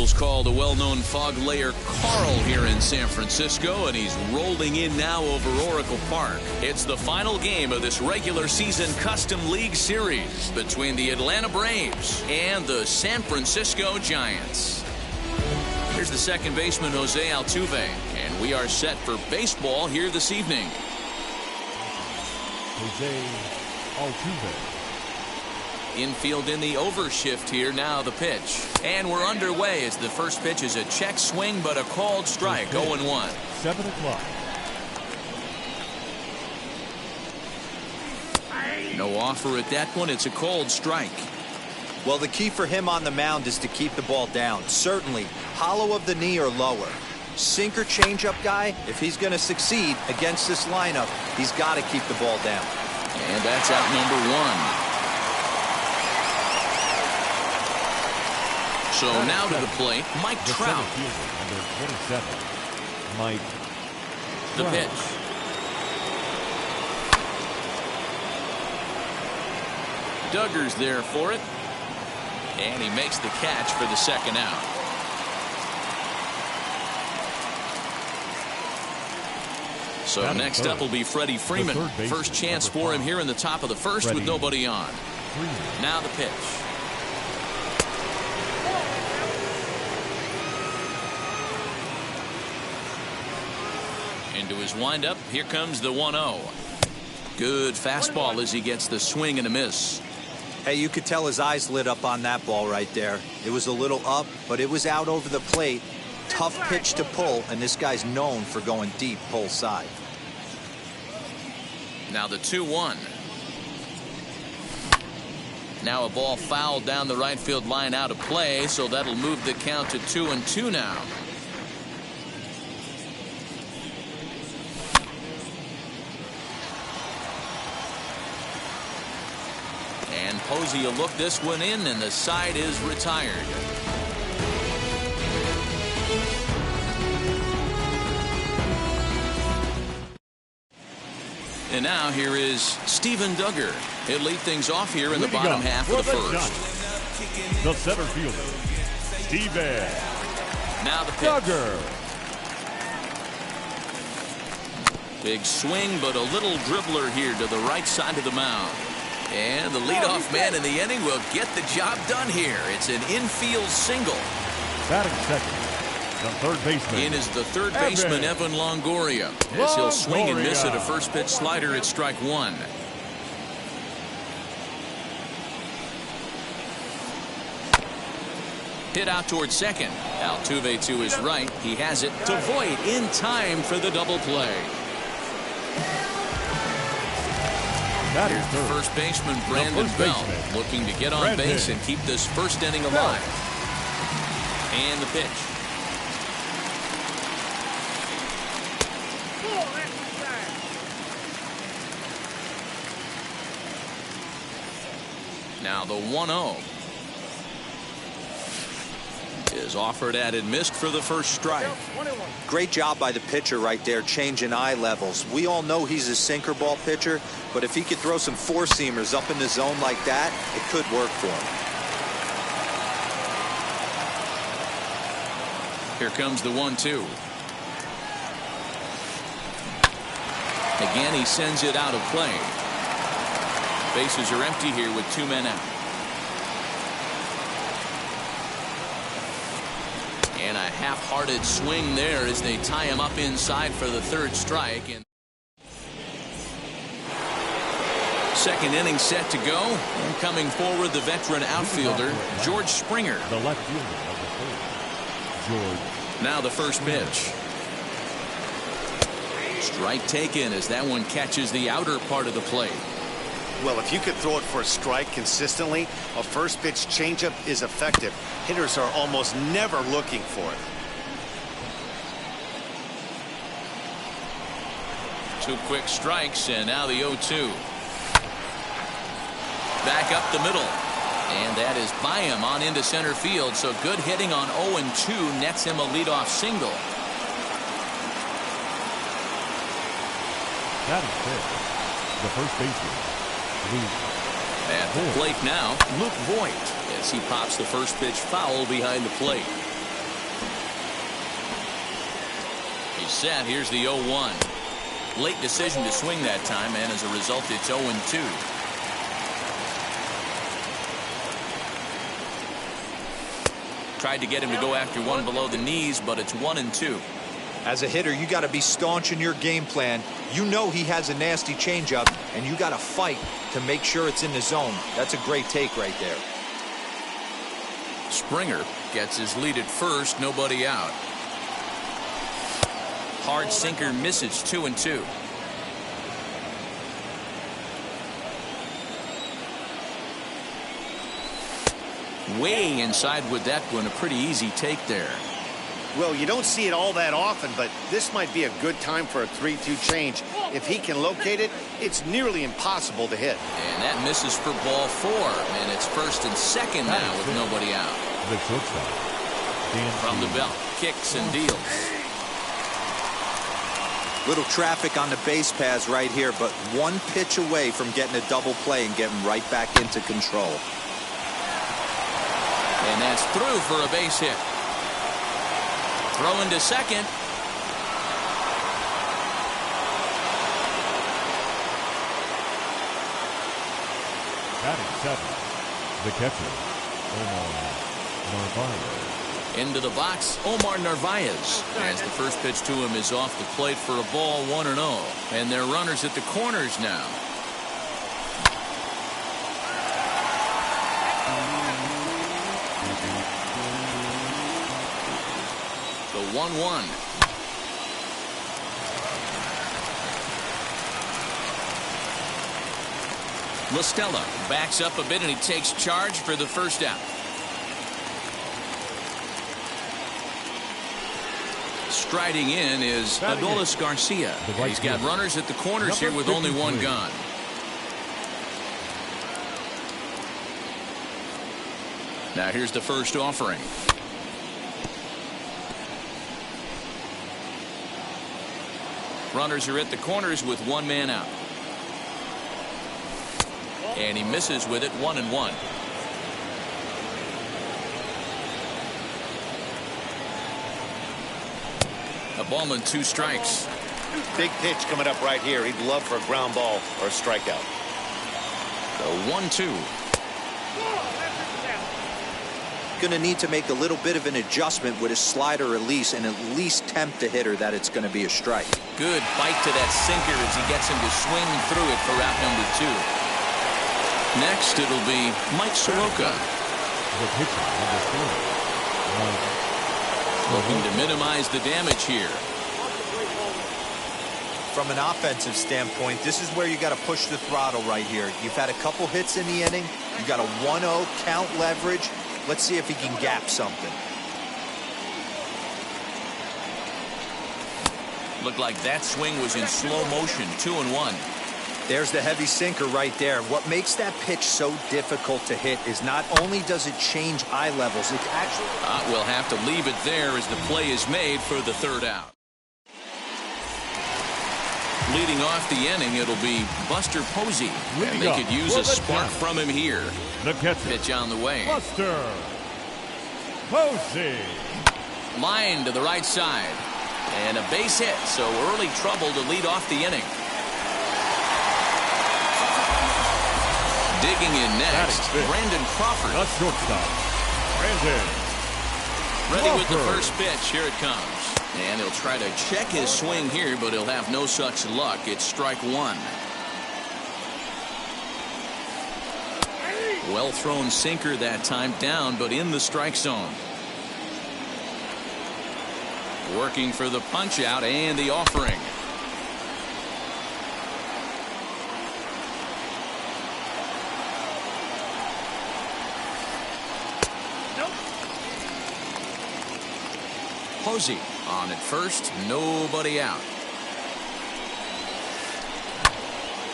Angels call the well-known fog layer Carl here in San Francisco, and he's rolling in now over Oracle Park. It's the final game of this regular season Custom League Series between the Atlanta Braves and the San Francisco Giants. Here's the second baseman, Jose Altuve, and we are set for baseball here this evening. Jose Altuve. Infield in the overshift here. Now the pitch. And we're underway as the first pitch is a check swing, but a called strike. 0-1. 7 o'clock. No offer at that one. It's a called strike. Well, the key for him on the mound is to keep the ball down. Certainly, hollow of the knee or lower. Sinker changeup guy, if he's going to succeed against this lineup, he's got to keep the ball down. And that's out number one. So now to the plate, Mike Trout. Number 27, Mike The Trout. pitch. Duggar's there for it. And he makes the catch for the second out. So next up will be Freddie Freeman. First chance for him here in the top of the first with nobody on. Now the pitch. Into his windup. Here comes the 1-0. Good fastball as he gets the swing and a miss. Hey, you could tell his eyes lit up on that ball right there. It was a little up, but it was out over the plate. Tough pitch to pull, and this guy's known for going deep pull side. Now the 2-1. Now a ball fouled down the right field line out of play, so that'll move the count to 2-2 now. And Posey will look this one in, and the side is retired. And now here is Steven Duggar. He'll lead things off here in the bottom half of the first. The center fielder, Steven Now the pitch. Duggar. Big swing, but a little dribbler here to the right side of the mound. And the leadoff man in the inning will get the job done here. It's an infield single. Batting second, the third baseman. In is the third baseman, Evan Longoria. As he'll swing and miss at a first pitch slider at strike one. Hit out towards second. Altuve to his right. He has it to Voit in time for the double play. Here's the first baseman, Brandon Belt, looking to get on base and keep this first inning alive. And the pitch. Now the 1-0 is offered at and missed for the first strike. Great job by the pitcher right there, changing eye levels. We all know he's a sinker ball pitcher, but if he could throw some four-seamers up in the zone like that, it could work for him. Here comes the 1-2. Again, he sends it out of play. Bases are empty here with two men out. And a half-hearted swing there as they tie him up inside for the third strike. And second inning set to go. And coming forward, the veteran outfielder, George Springer. The left fielder of the third, George. Now the first pitch. Strike taken as that one catches the outer part of the plate. Well, if you could throw it for a strike consistently, a first pitch changeup is effective. Hitters are almost never looking for it. Two quick strikes, and now the 0-2. Back up the middle. And that is by him on into center field. So good hitting on 0-2 nets him a leadoff single. That is fair. The first baseman, Luke. At the plate now, Luke Voit, as he pops the first pitch foul behind the plate. He's set. Here's the 0-1. Late decision to swing that time, and as a result, it's 0-2. Tried to get him to go after one below the knees, but it's 1-2. As a hitter, you got to be staunch in your game plan. You know he has a nasty changeup, and you got to fight to make sure it's in the zone. That's a great take right there. Springer gets his lead at first, nobody out. Hard sinker misses, 2-2. Way inside with that one, a pretty easy take there. Well, you don't see it all that often, but this might be a good time for a 3-2 change. If he can locate it, it's nearly impossible to hit. And that misses for ball 4, and it's first and second now with nobody out. The shortstop, From the belt, kicks and deals. Little traffic on the base paths right here, but one pitch away from getting a double play and getting right back into control. And that's through for a base hit. Throw into second. batting 7th, the catcher, Omar Narvaez. Into the box, Omar Narvaez, as the first pitch to him is off the plate for a ball, 1-0. And they're runners at the corners now. The 1-1. La Stella backs up a bit and he takes charge for the first out. Striding in is Adolis Garcia. He's got runners at the corners here with only one gone. Now here's the first offering. Runners are at the corners with one man out. And he misses with it, 1-1. A ball and 2 strikes. Big pitch coming up right here. He'd love for a ground ball or a strikeout. The 1-2. Going to need to make a little bit of an adjustment with his slider release and at least tempt the hitter that it's going to be a strike. Good bite to that sinker as he gets him to swing through it for out number 2. Next, it'll be Mike Soroka. The pitcher, number 4, Looking to minimize the damage here. From an offensive standpoint, this is where you got to push the throttle right here. You've had a couple hits in the inning. You got a 1-0 count leverage. Let's see if he can gap something. Looked like that swing was in slow motion, 2-1. There's the heavy sinker right there. What makes that pitch so difficult to hit is not only does it change eye levels, it actually... We'll have to leave it there as the play is made for the third out. Leading off the inning, it'll be Buster Posey. And they could use a spark from him here. the catcher, Pitch on the way. Buster Posey. Line to the right side. And a base hit, so early trouble to lead off the inning. Digging in next, Brandon Crawford. The shortstop, Brandon Ready with the Crawford. first pitch. Here it comes. And he'll try to check his swing here, but he'll have no such luck. It's strike 1. Well thrown sinker that time, down, but in the strike zone. Working for the punch out and the offering. Posey on at first, nobody out.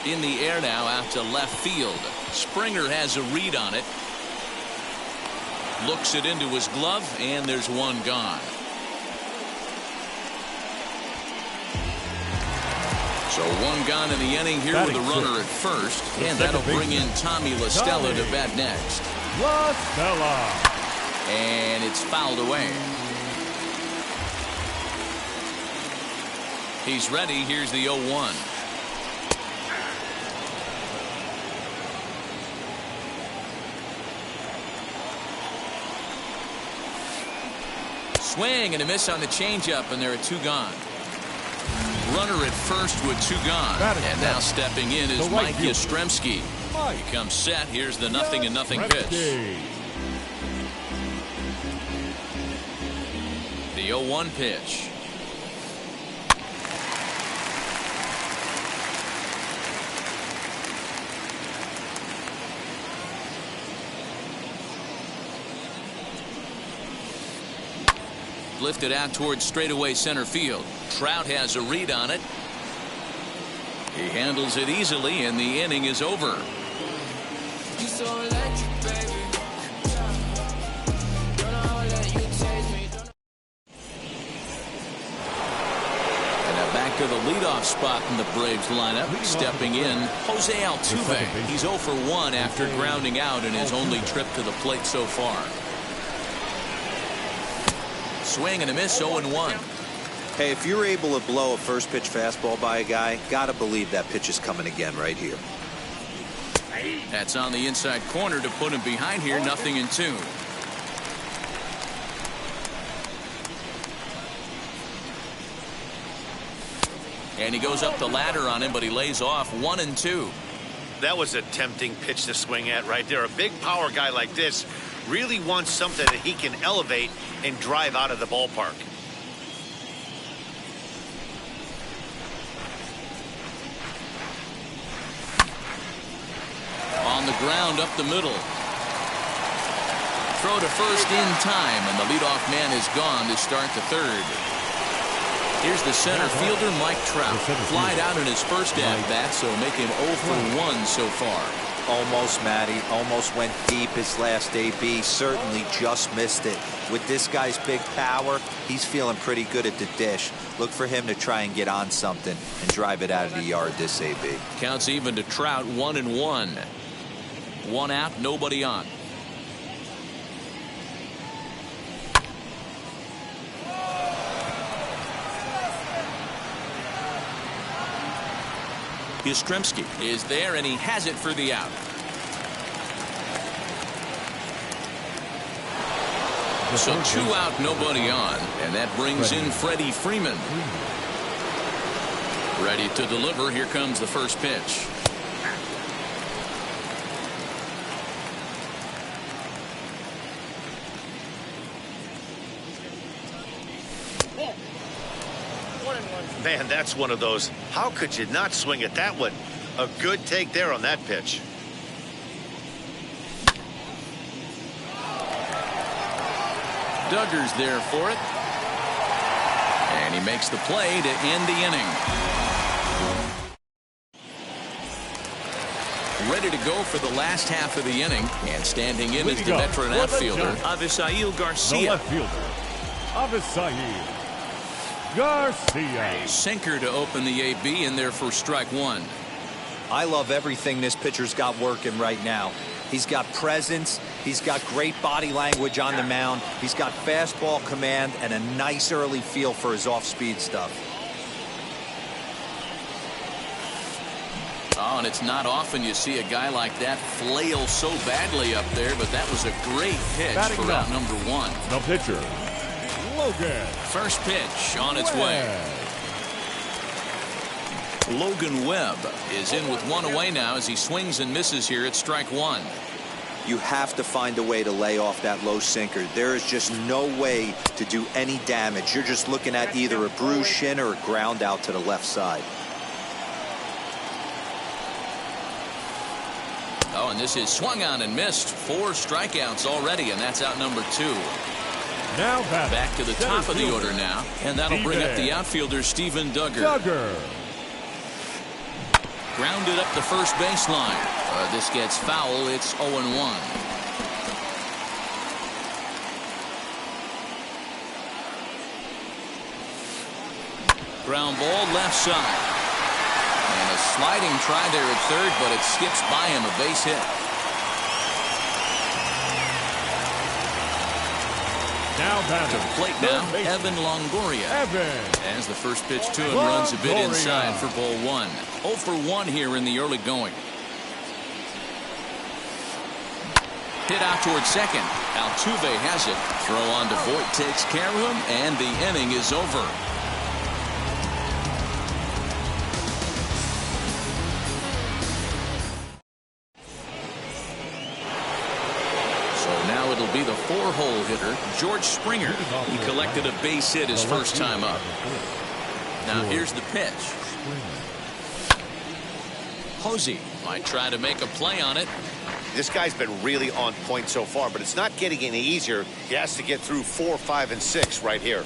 In the air now out to left field. Springer has a read on it. Looks it into his glove, and there's one gone. So one gone in the inning here with a runner at first, and that'll bring in Tommy La Stella to bat next. La Stella. And it's fouled away. He's ready. Here's the 0-1. Swing and a miss on the changeup, and there are 2 gone. Runner at first with 2 gone. And now stepping in is Mike Yastrzemski. He comes set. Here's the 0-0 pitch. The 0-1 pitch. Lifted out towards straightaway center field. Trout has a read on it. He handles it easily, and the inning is over. Back to the leadoff spot in the Braves lineup. Stepping in, Jose Altuve. He's 0 for 1 after grounding out in his only trip to the plate so far. Swing and a miss, 0-1. Hey, if you're able to blow a first pitch fastball by a guy, gotta believe that pitch is coming again right here. That's on the inside corner to put him behind here. 0-2. And he goes up the ladder on him, but he lays off. 1-2. That was a tempting pitch to swing at right there. A big power guy like this really wants something that he can elevate and drive out of the ballpark. On the ground up the middle. Throw to first in time, and the leadoff man is gone to start the third. Here's the center fielder, Mike Trout. Flied out in his first at-bat, so make him 0 for 1 so far. Almost, Matty. Almost went deep his last AB. Certainly just missed it. With this guy's big power, he's feeling pretty good at the dish. Look for him to try and get on something and drive it out of the yard this AB. Counts even to Trout. 1-1. 1 out, nobody on. Yastrzemski is there, and he has it for the out. So 2 out, nobody on, and that brings in Freddie Freeman. Ready to deliver. Here comes the first pitch. Man, that's one of those. How could you not swing at that one? A good take there on that pitch. Duggar's there for it. And he makes the play to end the inning. Ready to go for the last half of the inning. And standing in is the veteran outfielder, Avisail Garcia. The left fielder, Avisail Garcia. Sinker to open the AB, in there for strike 1. I love everything this pitcher's got working right now. He's got presence. He's got great body language on the mound. He's got fastball command and a nice early feel for his off-speed stuff. Oh, and it's not often you see a guy like that flail so badly up there, but that was a great pitch for out number 1. The pitcher, Logan. First pitch on its way. Logan Webb is in with 1 away now as he swings and misses here at strike 1. You have to find a way to lay off that low sinker. There is just no way to do any damage. You're just looking at either a bruised shin or a ground out to the left side. Oh, and this is swung on and missed. 4 strikeouts already, and that's out number 2. Now back to the top of the order now, and that'll bring up the outfielder, Steven Duggar. Grounded up the first baseline. This gets foul. It's 0-1. Ground ball left side. And a sliding try there at third, but it skips by him. A base hit. Now To batting. the plate now, Evan Longoria. As the first pitch to him runs a bit inside for ball one. 0 for 1 here in the early going. Hit out towards second. Altuve has it. Throw on to Voit takes care of him, and the inning is over. So now it'll be the 4-hole hitter, George Springer. He collected a base hit his first time up. Now here's the pitch. Posey might try to make a play on it. This guy's been really on point so far, but it's not getting any easier. He has to get through 4, 5, and 6 right here.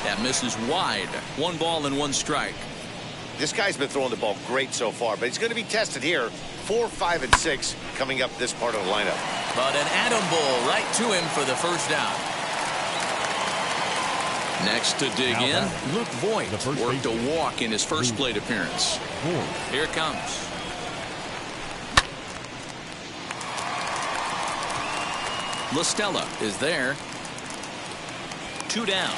That misses wide. 1 ball and 1 strike. This guy's been throwing the ball great so far, but he's going to be tested here. 4, 5, and 6 coming up this part of the lineup. But an atom ball right to him for the first out. Next to dig in, Luke Voit worked a walk in his first plate appearance. Here it comes. La Stella is there. 2 down.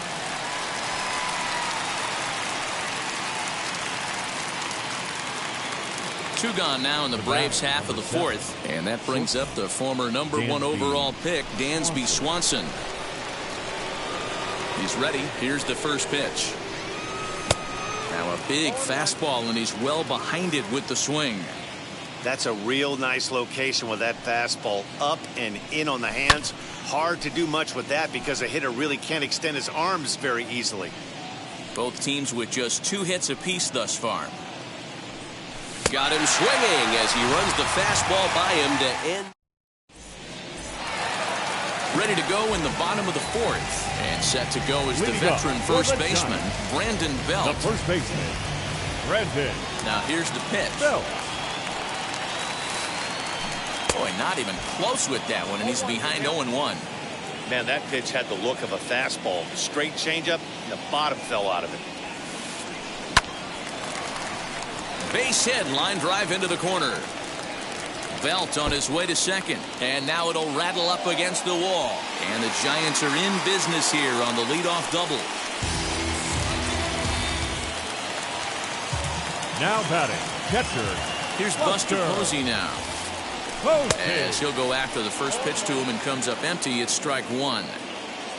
Two gone now in the Braves half of the 4th, and that brings up the former number 1 overall pick, Dansby Swanson. He's ready. Here's the first pitch. Now a big fastball, and he's well behind it with the swing. That's a real nice location with that fastball up and in on the hands. Hard to do much with that because a hitter really can't extend his arms very easily. Both teams with just 2 hits apiece thus far. Got him swinging as he runs the fastball by him to end. Ready to go in the bottom of the 4th. And set to go is the veteran first baseman, Brandon Belt. The first baseman, Brandon. Now here's the pitch. Belt. Boy, not even close with that one, and he's behind 0-1. Man, that pitch had the look of a fastball. Straight changeup, and the bottom fell out of it. Base hit, line drive into the corner. Belt on his way to second, and now it'll rattle up against the wall. And the Giants are in business here on the leadoff double. Now batting, catcher. Here's Buster Posey now. As he'll go after the first pitch to him and comes up empty, it's strike 1.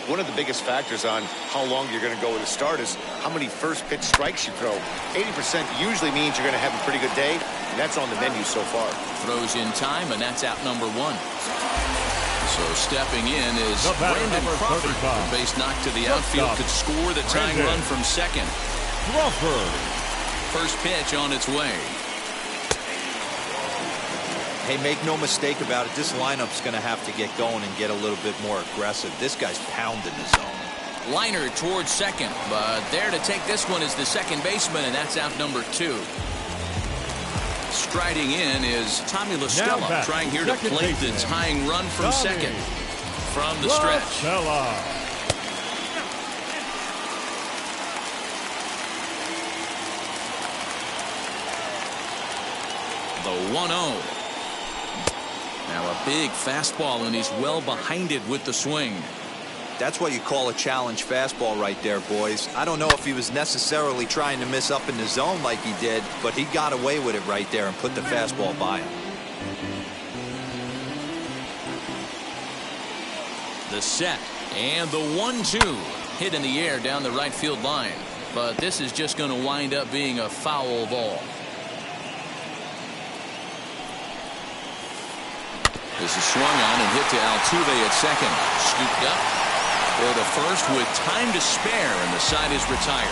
One of the biggest factors on how long you're going to go with a start is how many first pitch strikes you throw. 80% usually means you're going to have a pretty good day, and that's on the menu so far. Throws in time, and that's out number 1. So stepping in is Brandon Crawford. The base knock to the outfield could score the tying run from second. Crawford. First pitch on its way. Hey, make no mistake about it, this lineup's going to have to get going and get a little bit more aggressive. This guy's pounding the zone. Liner towards second, but there to take this one is the second baseman, and that's out number 2. Striding in is Tommy La Stella, trying here to plate the tying run from second. From the stretch. The 1-0. Now a big fastball, and he's well behind it with the swing. That's what you call a challenge fastball right there, boys. I don't know if he was necessarily trying to miss up in the zone like he did, but he got away with it right there and put the fastball by him. The set and the 1-2 hit in the air down the right field line, but this is just going to wind up being a foul ball. This is swung on and hit to Altuve at second. Scooped up for the first with time to spare, and the side is retired.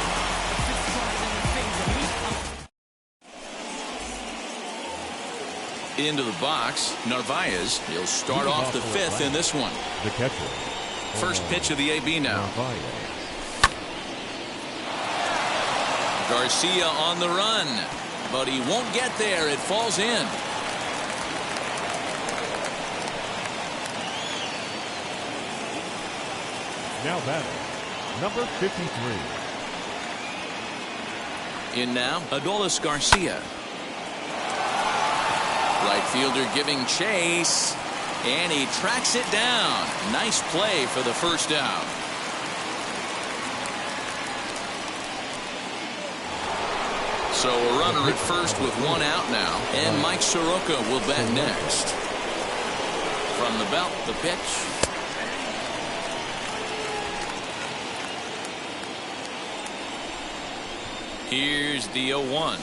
Into the box, Narvaez. He'll start off the 5th in this one. The catcher. First pitch of the AB now. Garcia on the run, but he won't get there. It falls in. Now batting, number 53. In now, Adolis Garcia. Right fielder giving chase. And he tracks it down. Nice play for the first down. So a runner at first with one out now. And Mike Soroka will bat next. From the belt, the pitch. Here's the 0-1.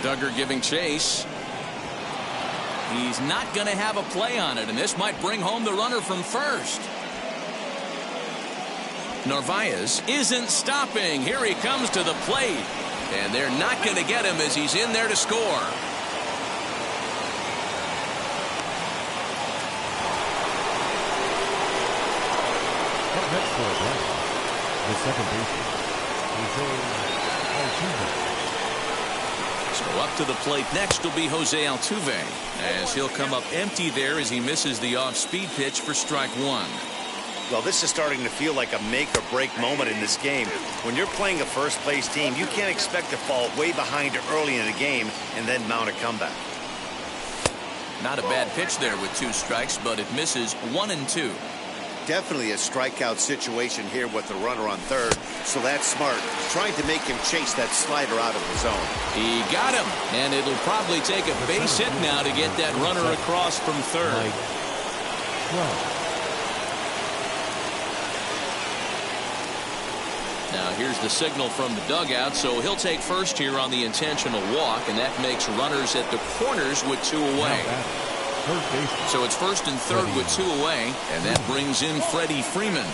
Duggar giving chase. He's not going to have a play on it, and this might bring home the runner from first. Narvaez isn't stopping. Here he comes to the plate, and they're not going to get him as he's in there to score. Up next for Atlanta, the second baseman, Jose Altuve. So up to the plate next will be Jose Altuve, as he'll come up empty there as he misses the off-speed pitch for strike one. Well, this is starting to feel like a make-or-break moment in this game. When you're playing a first-place team, you can't expect to fall way behind early in the game and then mount a comeback. Not a bad pitch there with 2 strikes, but it misses 1 and 2. Definitely a strikeout situation here with the runner on third, so that's smart. Trying to make him chase that slider out of the zone. He got him, and it'll probably take a base hit now to get that runner across from third. Now here's the signal from the dugout, so he'll take first here on the intentional walk, and that makes runners at the corners with 2 away. So it's first and third with 2 away, and that brings in Freddie Freeman.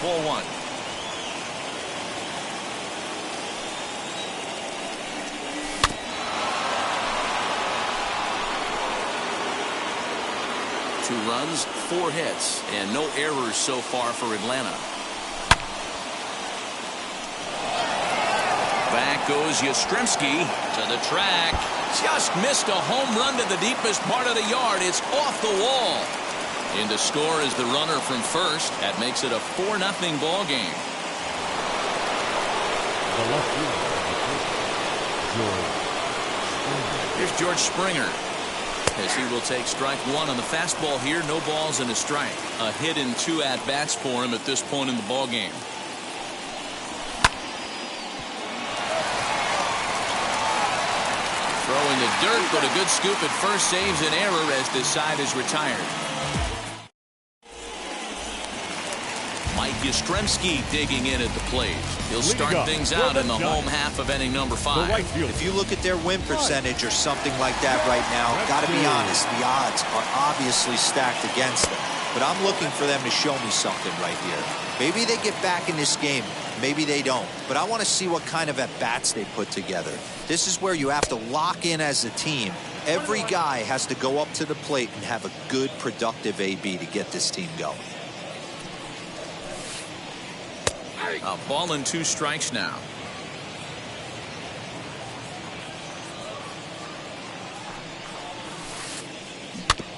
Ball 1. Two runs, 4 hits, and no errors so far for Atlanta. Back goes Yastrzemski to the track. Just missed a home run to the deepest part of the yard. It's off the wall. In to score is the runner from first. That makes it a 4-0 ball game. Here's George Springer, as he will take strike 1 on the fastball here. No balls and a strike. A hit in 2 at-bats for him at this point in the ball game. Throwing the dirt, but a good scoop at first saves an error as this side is retired. Mike Yastrzemski digging in at the plate. He'll start things out in the home half of inning number 5. If you look at their win percentage or something like that right now, got to be honest, the odds are obviously stacked against them. But I'm looking for them to show me something right here. Maybe they get back in this game. Maybe they don't. But I want to see what kind of at-bats they put together. This is where you have to lock in as a team. Every guy has to go up to the plate and have a good, productive AB to get this team going. A ball and 2 strikes now.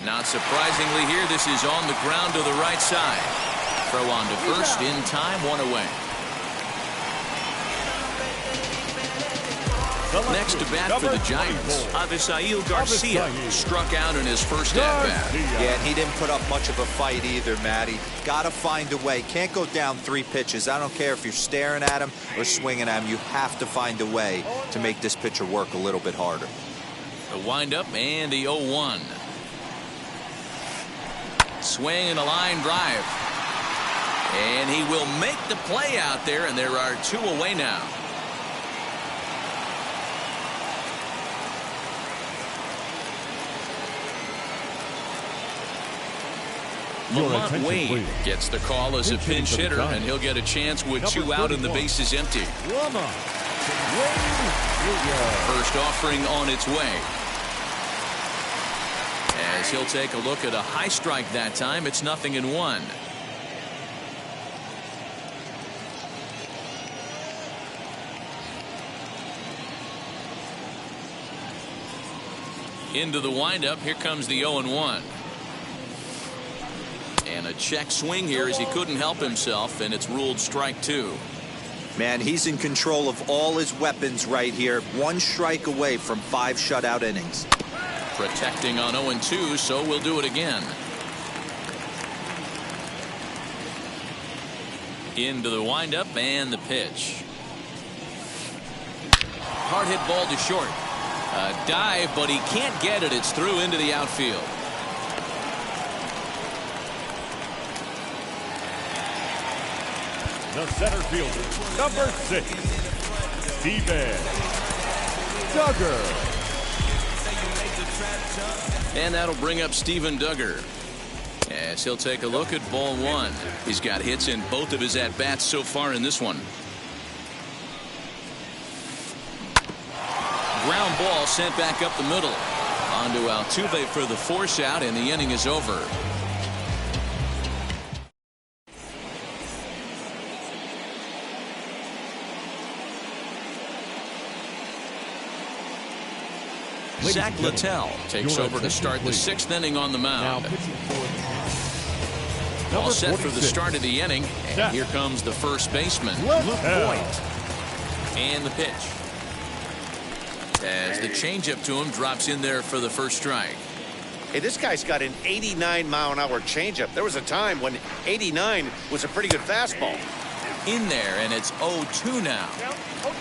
Not surprisingly here, this is on the ground to the right side. Throw on to first in time, 1 away. Next to bat for the Giants, Avisail Garcia struck out in his first at-bat. Yeah, and he didn't put up much of a fight either, Matty. Got to find a way. Can't go down 3 pitches. I don't care if you're staring at him or swinging at him. You have to find a way to make this pitcher work a little bit harder. The windup and the 0-1. Swing and a line drive. And he will make the play out there, and there are 2 away now. Lamont Wade gets the call as a pinch hitter, and he'll get a chance with 2 out and the bases empty. First offering on its way. As he'll take a look at a high strike that time, it's 0-1. Into the windup. Here comes the 0-1. And a check swing here as he couldn't help himself, and it's ruled strike 2. Man, he's in control of all his weapons right here. 1 strike away from 5 shutout innings. Protecting on 0-2, so we'll do it again. Into the windup and the pitch. Hard hit ball to short. A dive, but he can't get it. It's through into the outfield. The center fielder, number 6, Steven Duggar. And that'll bring up Steven Duggar. As he'll take a look at ball 1. He's got hits in both of his at-bats so far in this one. Ground ball sent back up the middle. On to Altuve for the force out, and the inning is over. Zach Littell takes over to start the 6th inning on the mound. All set for the start of the inning. And here comes the first baseman, Luke Voit. And the pitch. As the changeup to him drops in there for the first strike. Hey, this guy's got an 89-mile-an-hour changeup. There was a time when 89 was a pretty good fastball. In there, and it's 0-2 now.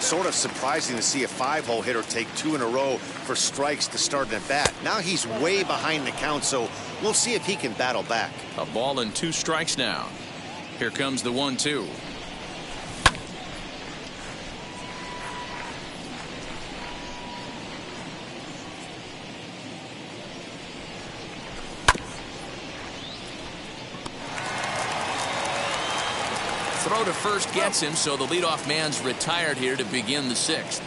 Sort of surprising to see a 5-hole hitter take 2 in a row for strikes to start an at-bat. Now he's way behind the count, so we'll see if he can battle back. A ball and 2 strikes now. Here comes the 1-2. Throw to first gets him, so the leadoff man's retired here to begin the 6th.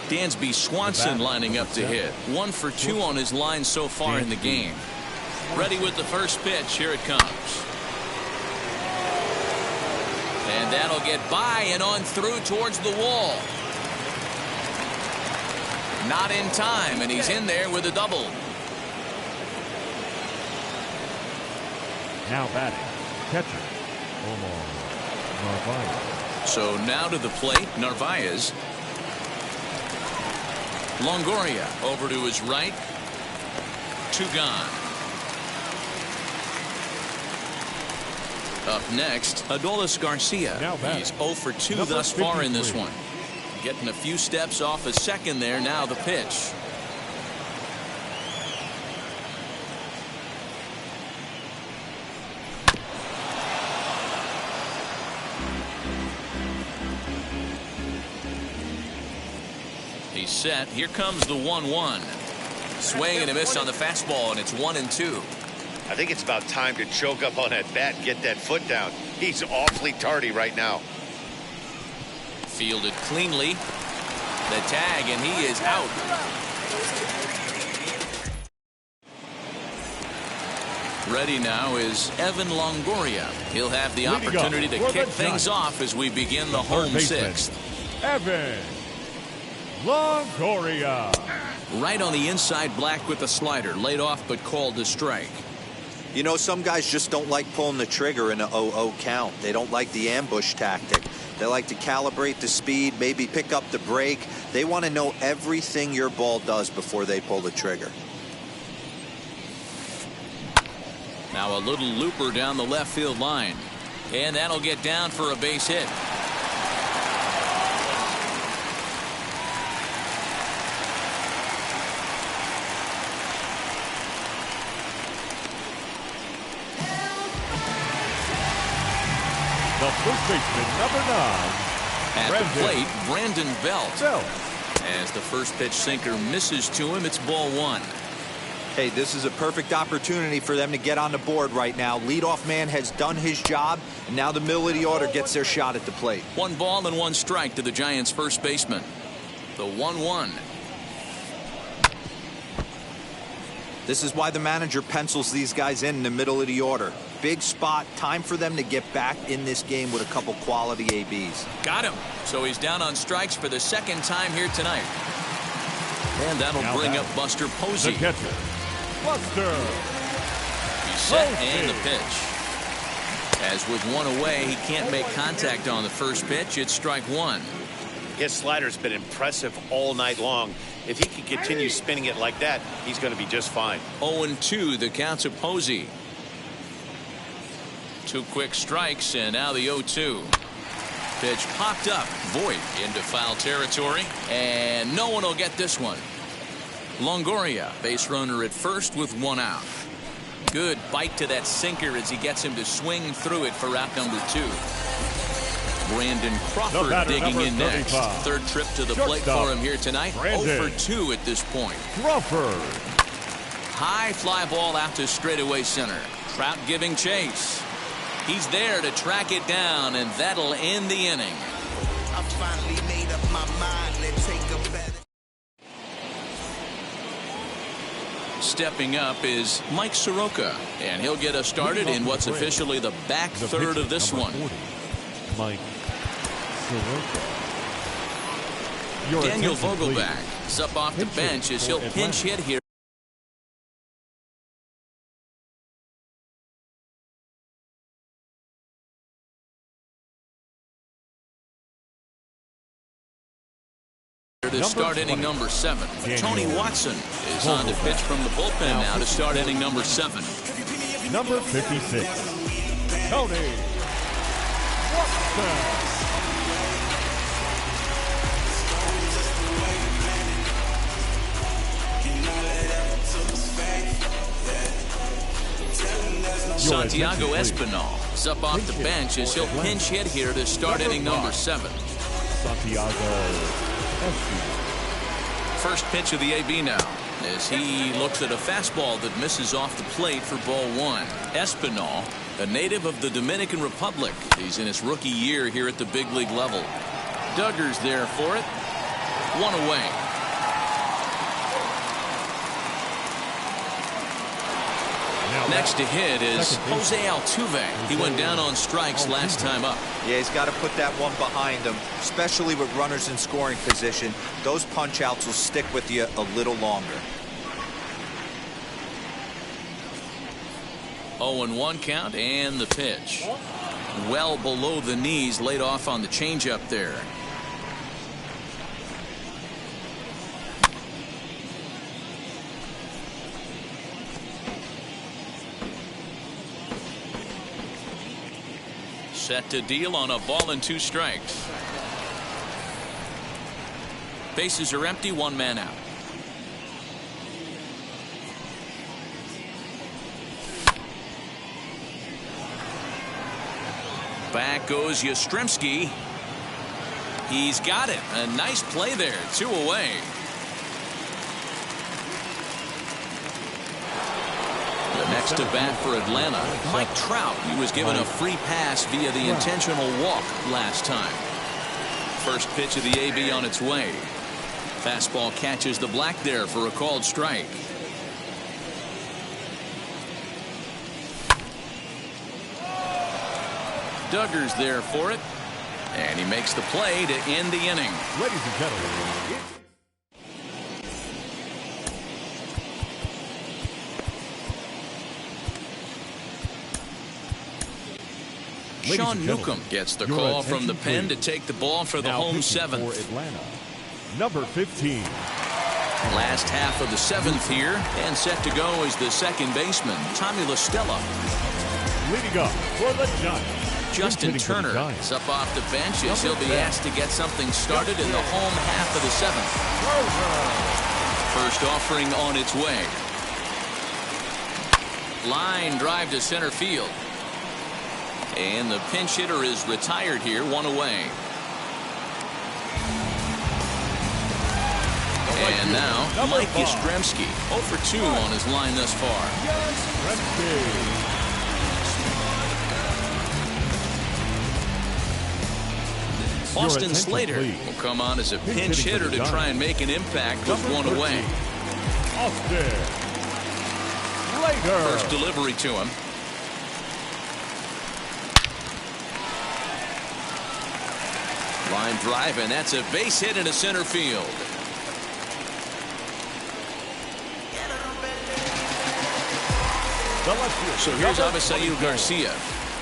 Dansby Swanson lining up to hit. 1 for 2 on his line so far in the game. Ready with the first pitch. Here it comes. And that'll get by and on through towards the wall. Not in time, and he's in there with a double. Now batting, catcher, Omar Narvaez. So now to the plate, Narvaez. Longoria over to his right. 2 gone. Up next, Adolis Garcia. He's 0 for 2 thus far in this one. Getting a few steps off a second there. Now the pitch. He's set. Here comes the 1-1. Swing and a miss on the fastball, and it's 1-2. I think it's about time to choke up on that bat and get that foot down. He's awfully tardy right now. Fielded cleanly. The tag, and he is out. Ready now is Evan Longoria. He'll have the opportunity to kick things off as we begin the home 6th. Evan Longoria. Right on the inside, Black with the slider. Laid off but called a strike. You know, some guys just don't like pulling the trigger in a 0-0 count. They don't like the ambush tactic. They like to calibrate the speed, maybe pick up the brake. They want to know everything your ball does before they pull the trigger. Now a little looper down the left field line. And that'll get down for a base hit. The first baseman, number 9. At Brandon the plate, Brandon Belt. Belt. As the first pitch sinker misses to him, it's ball 1. Hey, this is a perfect opportunity for them to get on the board right now. Leadoff man has done his job, and now the middle of the order gets their shot at the plate. 1 ball and 1 strike to the Giants' first baseman. The 1-1. This is why the manager pencils these guys in the middle of the order. Big spot, time for them to get back in this game with a couple quality ABs. Got him. So he's down on strikes for the 2nd time here tonight. And that'll Now bring back, up Buster The Posey. catcher, Buster. He's set Posey. and the pitch. As with one away, he can't make contact on the first pitch. It's strike one. His slider's been impressive all night long. If he can continue spinning it like that, he's going to be just fine. 0-2, the count to Posey. 2 quick strikes, and now the 0-2. Pitch popped up. Voit into foul territory, and no one will get this one. Longoria, base runner at first with 1 out. Good bite to that sinker as he gets him to swing through it for out number 2. Brandon Crawford digging in next. 3rd trip to the plate for him here tonight. 0-for-2 at this point. Crawford. High fly ball out to straightaway center. Trout giving chase. He's there to track it down, and that'll end the inning. I finally made up my mind. Let's take a better. Stepping up is Mike Soroka, and he'll get us started in what's officially the back third of this one. 40, Mike Soroka. Your Daniel attention, please. Vogelback is up off the Pinch hit bench as for he'll Atlanta. pinch hit here. To start inning number 7. Tony Watson is on to pitch from the bullpen now to start inning number 7. Number 56, Tony Watson. Santiago Espinal is up off the bench as he'll pinch hit here to start inning number 7. Santiago Espinal. First pitch of the AB now as he looks at a fastball that misses off the plate for ball 1. Espinal, a native of the Dominican Republic. He's in his rookie year here at the big league level. Duggar's there for it. 1 away. Next to hit is Jose Altuve. He went down on strikes last time up. Yeah, he's got to put that one behind him, especially with runners in scoring position. Those punch outs will stick with you a little longer. 0-1 count and the pitch. Well below the knees, laid off on the changeup there. Set to deal on a ball and 2 strikes. Bases are empty, 1 man out. Back goes Yastrzemski. He's got it. A nice play there. 2 away. Next to bat for Atlanta, Mike Trout. He was given a free pass via the intentional walk last time. First pitch of the AB on its way. Fastball catches the black there for a called strike. Duggar's there for it, and he makes the play to end the inning. Ladies and gentlemen, Sean Newcomb gets the call from the pen to take the ball for the home 7th. For Atlanta, number 15. Last half of the 7th here, and set to go is the second baseman, Tommy La Stella. Leading up for the Giants, Justin Turner is up off the bench as he'll be asked to get something started in the home half of the 7th. First offering on its way. Line drive to center field. And the pinch hitter is retired here, 1 away. And now, Mike Yastrzemski, 0-for-2 on his line thus far. Austin Slater will come on as a pinch hitter to try and make an impact with 1 away. Austin Slater. First delivery to him. Line drive, and that's a base hit into center field. The left fielder. So here's Number Avisail 24. Garcia.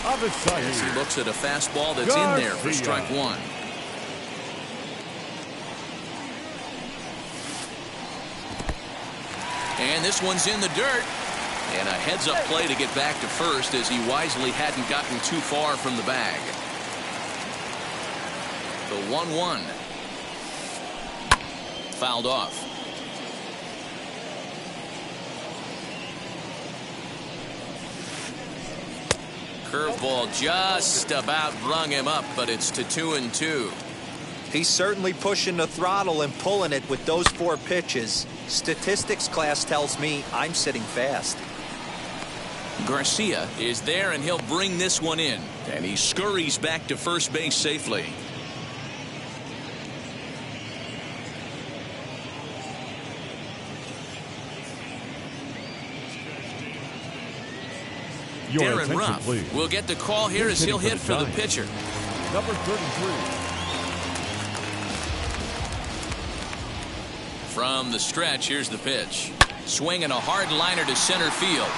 Avisail. As he looks at a fastball that's in there for Garcia. strike one. And this one's in the dirt. And a heads-up play to get back to first as he wisely hadn't gotten too far from the bag. The 1-1. Fouled off. Curveball just about brung him up, but it's to 2-2. He's certainly pushing the throttle and pulling it with those 4 pitches. Statistics class tells me I'm sitting fast. Garcia is there, and he'll bring this one in. And he scurries back to first base safely. Your Darren attention, Ruff please. will get the call here He's as he'll hitting hit for for the the pitcher. Number 33. From the stretch, here's the pitch. Swinging a hard liner to center field.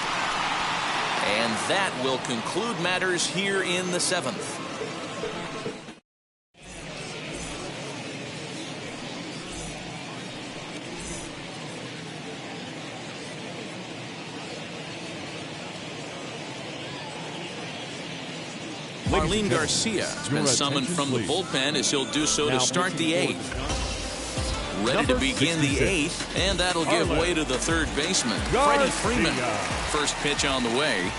And that will conclude matters here in the 7th. Marlene Garcia has been summoned from the bullpen as he'll do so to start the 8th. Ready to begin the 8th, and that'll give way to the third baseman, Freddie Freeman. First pitch on the way.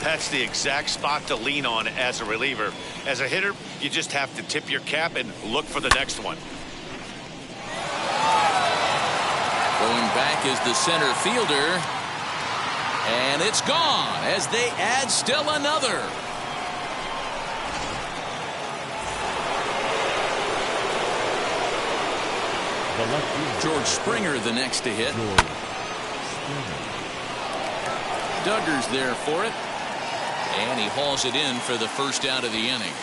That's the exact spot to lean on as a reliever. As a hitter, you just have to tip your cap and look for the next one. Going back is the center fielder. And it's gone as they add still another. The left fielder. George Springer the next to hit. Duggar's there for it. And he hauls it in for the first out of the inning.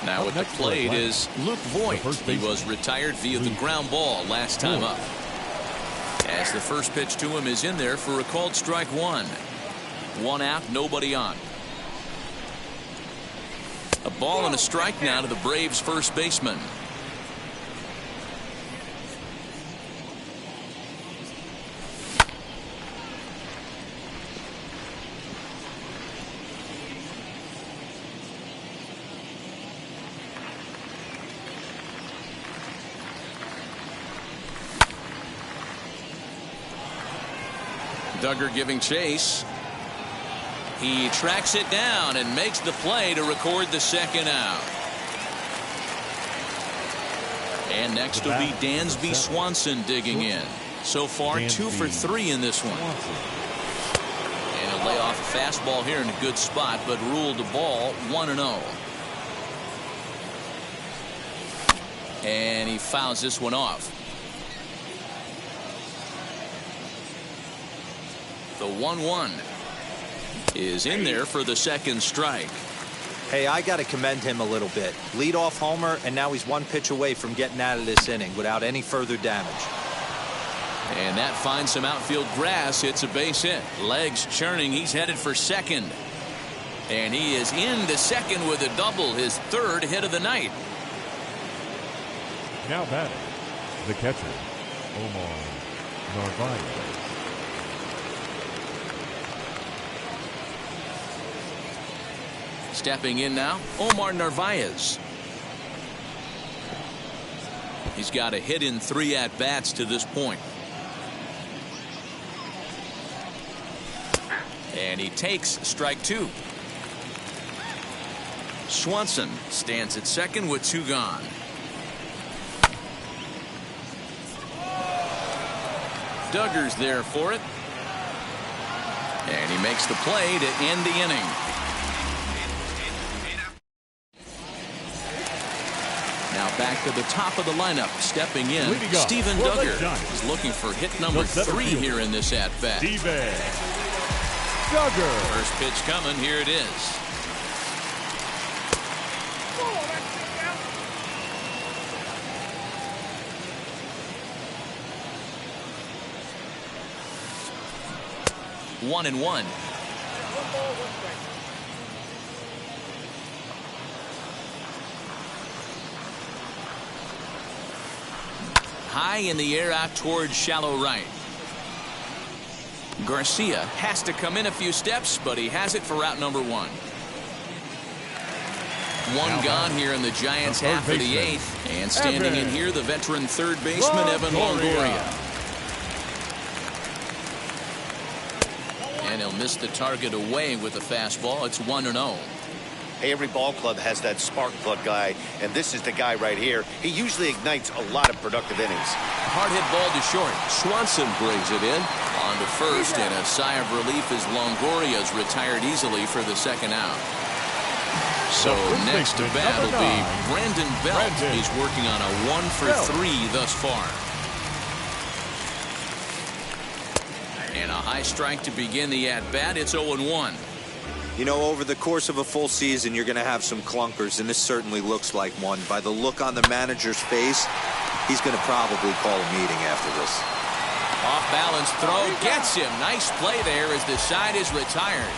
Now at the plate is Luke Voigt. He was retired via the ground ball last time up. As the first pitch to him is in there for a called strike 1. 1 out, nobody on. A ball and a strike now to the Braves first baseman. Duggar giving chase. He tracks it down and makes the play to record the second out. And next will be Dansby Swanson digging in. So far 2 for 3 in this one. And he'll lay off a fastball here in a good spot, but ruled the ball 1-0. And he fouls this one off. The 1-1 is in there for the second strike. Hey, I got to commend him a little bit. Leadoff homer, and now he's 1 pitch away from getting out of this inning without any further damage. And that finds some outfield grass. It's a base hit. Legs churning. He's headed for second. And he is into second with a double, his 3rd hit of the night. Now batting, the catcher, Omar Narvaez. Stepping in now, Omar Narvaez. He's got a hit in 3 at-bats to this point. And he takes strike 2. Swanson stands at second with 2 gone. Duggar's there for it. And he makes the play to end the inning. Now back to the top of the lineup. Stepping in, Steven Duggar is looking for hit number 3 here in this at-bat. Steven Duggar. First pitch coming. Here it is. 1-1. High in the air out towards shallow right. Garcia has to come in a few steps, but he has it for route number 1. One gone here in the Giants' half of the 8th. And standing in here, the veteran third baseman, Evan Longoria. And he'll miss the target away with a fastball. It's 1-0. Hey, every ball club has that spark plug guy, and this is the guy right here. He usually ignites a lot of productive innings. Hard hit ball to short. Swanson brings it in. On to first, and a sigh of relief as Longoria's retired easily for the second out. So next to bat will be Brandon Belt. He's working on a 1-for-3 thus far. And a high strike to begin the at-bat. It's 0-1. You know, over the course of a full season, you're going to have some clunkers, and this certainly looks like one. By the look on the manager's face, he's going to probably call a meeting after this. Off-balance throw gets him. Nice play there as the side is retired.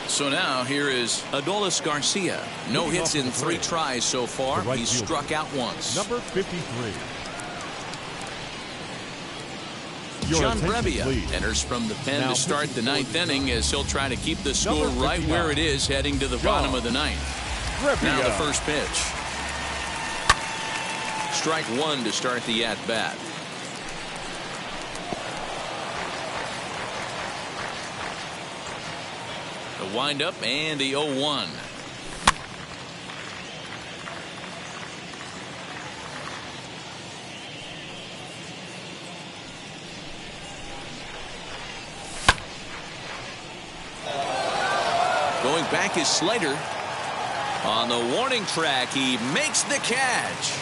So now here is Adolis Garcia. No hits in 3 tries so far. He's struck out once. Number 53. John Brebbia enters from the pen to start the 9th inning as he'll try to keep the score right where it is heading to the bottom of the 9th. Now the first pitch. Strike 1 to start the at-bat. The windup and the 0-1. Going back is Slater. On the warning track, he makes the catch.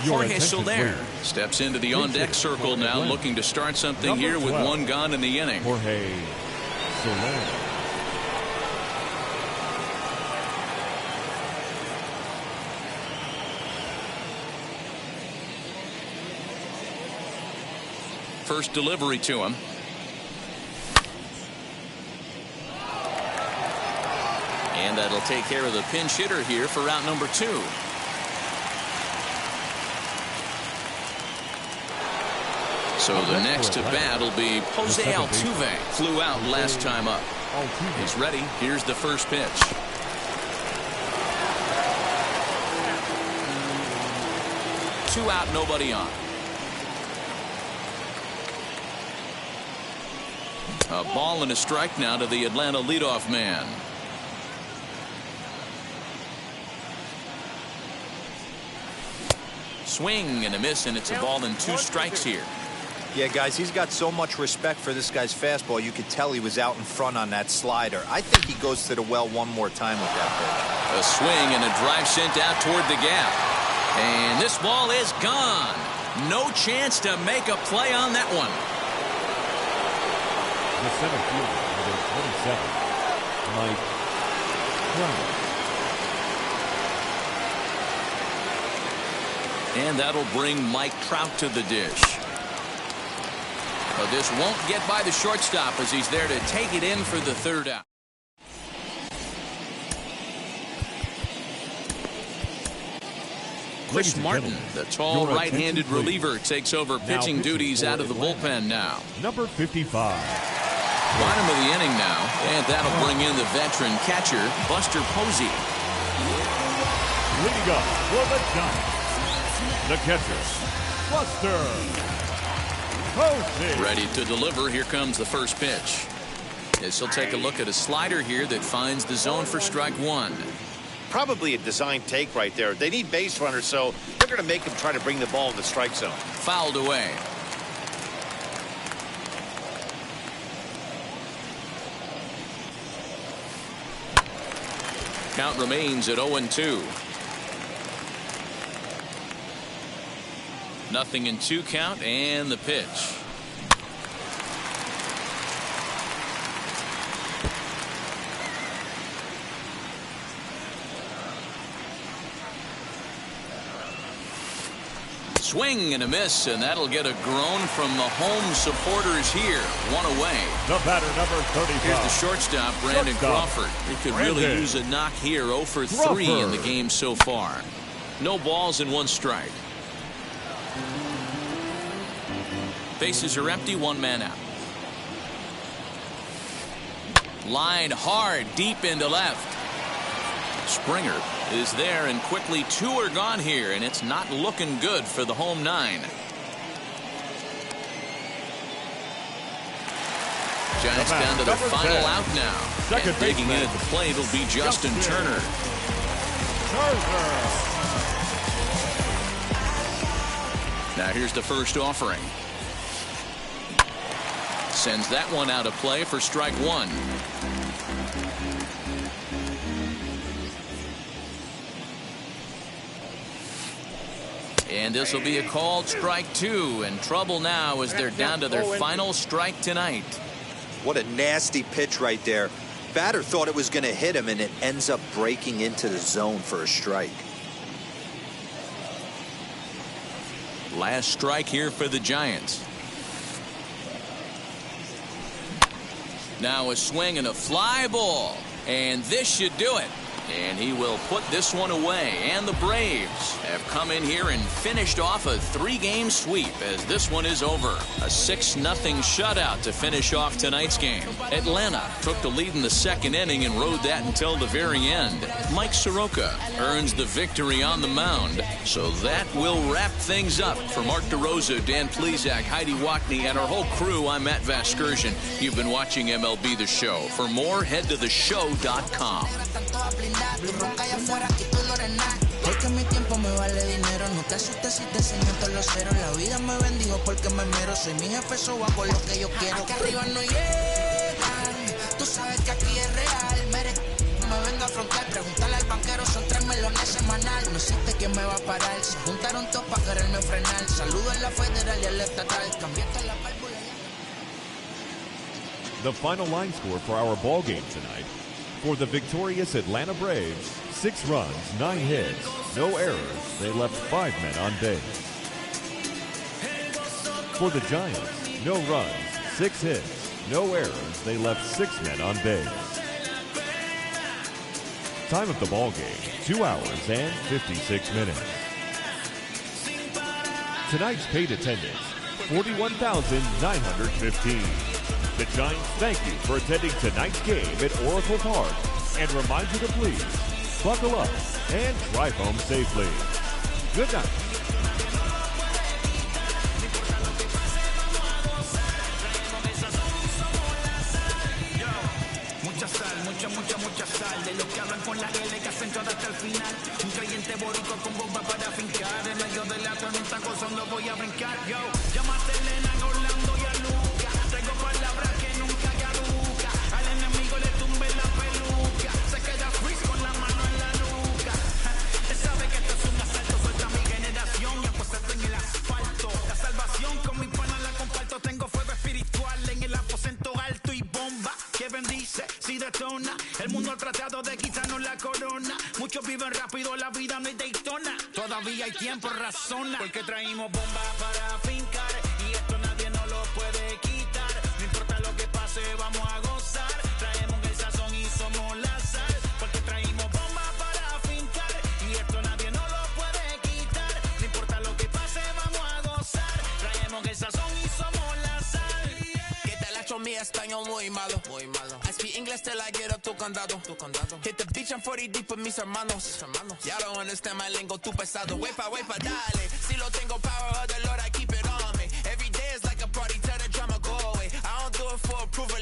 Jorge Soler steps into the on-deck circle now, looking to start something here with 1 gone in the inning. Jorge Soler. First delivery to him. And that'll take care of the pinch hitter here for route number 2. So the next to bat will be Jose Altuve. Flew out last time up. He's ready. Here's the first pitch. Two out, nobody on. A ball and a strike now to the Atlanta leadoff man. Swing and a miss, and it's a ball and 2 strikes here. Yeah, guys, he's got so much respect for this guy's fastball. You could tell he was out in front on that slider. I think he goes to the well one more time with that pitch. A swing and a drive sent out toward the gap. And this ball is gone. No chance to make a play on that one. The center fielder, number 27, Mike Trout. And that'll bring Mike Trout to the dish. But this won't get by the shortstop as he's there to take it in for the 3rd out. Chris Martin, the tall right-handed reliever, takes over pitching duties out of the bullpen now. Number 55. Bottom of the inning now, and that'll bring in the veteran catcher, Buster Posey. Leading up for the Giants, the catcher, Buster Posey. Ready to deliver. Here comes the first pitch. As he'll take a look at a slider here that finds the zone for strike 1. Probably a design take right there. They need base runners, so they're going to make him try to bring the ball in the strike zone. Fouled away. Count remains at 0-2. Nothing in 2 count, and the pitch. Swing and a miss, and that'll get a groan from the home supporters here. One away. The batter, number 35. Here's the shortstop, Brandon Crawford. He could really use a knock here. 0 for 3 in the game so far. No balls and 1 strike. Bases are empty, 1 man out. Line hard, deep into left. Springer is there, and quickly 2 are gone here, and it's not looking good for the home 9. Giants down to their final out now. And digging in at the plate will be Justin Turner. Now here's the first offering. Sends that one out of play for strike 1. And this will be a called strike 2, and trouble now as they're down to their final strike tonight. What a nasty pitch right there. Batter thought it was going to hit him, and it ends up breaking into the zone for a strike. Last strike here for the Giants. Now a swing and a fly ball, and this should do it. And he will put this one away. And the Braves have come in here and finished off a 3-game sweep as this one is over. A 6-0 shutout to finish off tonight's game. Atlanta took the lead in the 2nd inning and rode that until the very end. Mike Soroka earns the victory on the mound. So that will wrap things up. For Mark DeRosa, Dan Plesac, Heidi Watney, and our whole crew, I'm Matt Vasgersian. You've been watching MLB The Show. For more, head to theshow.com. Tu ronca allá afuera y tú no eres nada. Porque mi tiempo me vale dinero. No te asustes si te enseño todos los ceros. La vida me bendijo porque me mero. Soy mi jefe, so hago lo que yo quiero. Acá arriba no llegan. Tú sabes que aquí es real. Me vengo a afrontar. Pregúntale al banquero. Son 3 melones semanal. No existe quien me va a parar. Se juntaron todos para quererme frenar. Saludo en la federal y el estatal. Cambiaste la válvula. The final line score for our ball game tonight. For the victorious Atlanta Braves, 6 runs, 9 hits, no errors. They left 5 men on base. For the Giants, no runs, 6 hits, no errors. They left 6 men on base. Time of the ball game, 2 hours and 56 minutes. Tonight's paid attendance, 41,915. The Giants thank you for attending tonight's game at Oracle Park and remind you to please buckle up and drive home safely. Good night. Mucha sal de lo que hablan con la L que hacen todo hasta el final. Un creyente boricua con bomba para fincar. En medio de la tormenta gozando voy a brincar. Yo, llámate Elena, Orlando y a Luca. Traigo palabras que nunca caduca. Al enemigo le tumbe la peluca. Se queda freeze con la mano en la nuca. Él sabe que esto es un asalto. Suelta mi generación y apuéstate en el asfalto. La salvación con mi pana la comparto. Tengo fuego espiritual en el aposento alto y bomba que bendice si detona. El mundo ha tratado de quitarnos la corona. Muchos viven rápido, la vida no es Daytona. Todavía hay tiempo, razona. Porque traímos bombas para fincar. Y esto nadie nos lo puede quitar. No importa lo que pase, vamos a gozar. Traemos el sazón y somos la sal. Porque traímos bombas para fincar. Y esto nadie nos lo puede quitar. No importa lo que pase, vamos a gozar. Traemos el sazón y somos la sal. Que te la hecho mi español muy malo. I speak English till I get up tu condado. Hit the beach, I'm 40 deep with mis hermanos. Y'all don't understand my lingo, tu pesado. Wepa, dale. Si lo tengo power of the Lord, I keep it on me. Every day is like a party, tell the drama go away. I don't do it for approval,